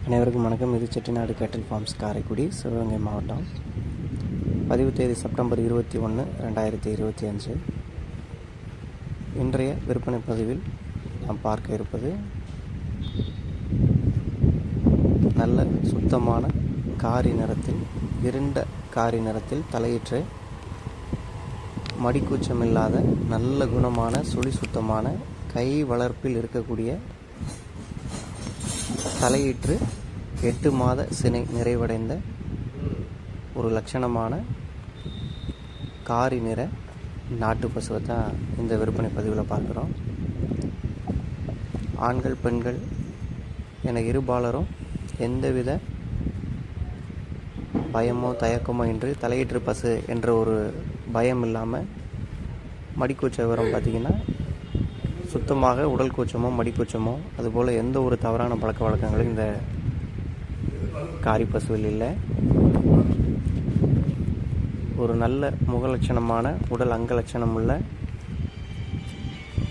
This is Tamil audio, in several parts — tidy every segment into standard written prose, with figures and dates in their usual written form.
அனைவருக்கும் வணக்கம். இது செட்டிநாடு கேட்டல் ஃபார்ம்ஸ், காரைக்குடி, சிவகங்கை மாவட்டம். பதிவு தேதி செப்டம்பர் 21, 2025. இன்றைய விற்பனை பதிவில் நாம் பார்க்க இருப்பது நல்ல சுத்தமான காரி நிறத்தில், இருண்ட காரி நிறத்தில் தலையிற்று மடிக்கூச்சமில்லாத நல்ல குணமான சுழி சுத்தமான கை வளர்ப்பில் இருக்கக்கூடிய தலையிற்று 8 மாத சினை நிறைவடைந்த ஒரு லட்சணமான காரி நிற நாட்டு பசுவை தான் இந்த விற்பனை பதிவில் பார்க்குறோம். ஆண்கள் பெண்கள் என இருபாலரும் எந்தவித பயமோ தயக்கமோ இன்றி தலையிற்று பசு என்ற ஒரு பயம் இல்லாமல், மடிக்கூச்ச விவரம் பார்த்திங்கன்னா சுத்தமாக உடல் கூச்சமோ மடிக்கூச்சமோ அதுபோல் எந்த ஒரு தவறான பழக்க வழக்கங்களும் இந்த காரி பசுவில் இல்லை. ஒரு நல்ல முகலட்சணமான உடல் அங்கலட்சணம் உள்ள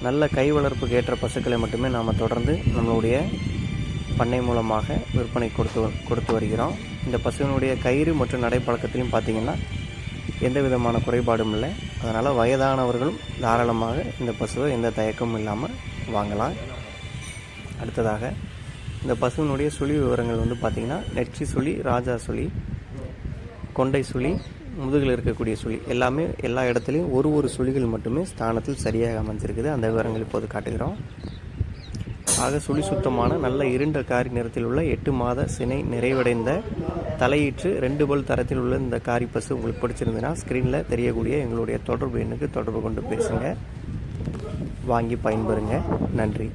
நல்ல கை வளர்ப்புக்கு ஏற்ற பசுக்களை மட்டுமே நாம் தொடர்ந்து நம்மளுடைய பண்ணை மூலமாக விற்பனை கொடுத்து வருகிறோம். இந்த பசுவினுடைய கயிறு மற்றும் நடைப்பழக்கத்திலையும் பார்த்திங்கன்னா எந்த விதமான குறைபாடும் இல்லை. அதனால் வயதானவர்களும் தாராளமாக இந்த பசுவை எந்த தயக்கமும் இல்லாமல் வாங்கலாம். அடுத்ததாக இந்த பசுவினுடைய சுழி விவரங்கள் பார்த்திங்கன்னா நெற்றி சுழி, ராஜா சுழி, கொண்டை சுழி, முதுகில் இருக்கக்கூடிய சுழி எல்லாமே எல்லா இடத்துலையும் ஒரு சுழிகள் மட்டுமே ஸ்தானத்தில் சரியாக அமைஞ்சிருக்குது. அந்த விவரங்கள் இப்போது காட்டுகிறோம். ஆக சுழி சுத்தமான நல்ல இருண்ட காரி நிறத்தில் உள்ள 8 மாத சினை நிறைவடைந்த தலையீற்று 2 பல் தரத்தில் உள்ள இந்த காரி பசு உங்களுக்கு பிடிச்சிருந்ததுன்னா ஸ்க்ரீனில் தெரியக்கூடிய எங்களுடைய தொடர்பு எண்ணுக்கு தொடர்பு கொண்டு பேசுங்க, வாங்கி பயன்பெறுங்க. நன்றி.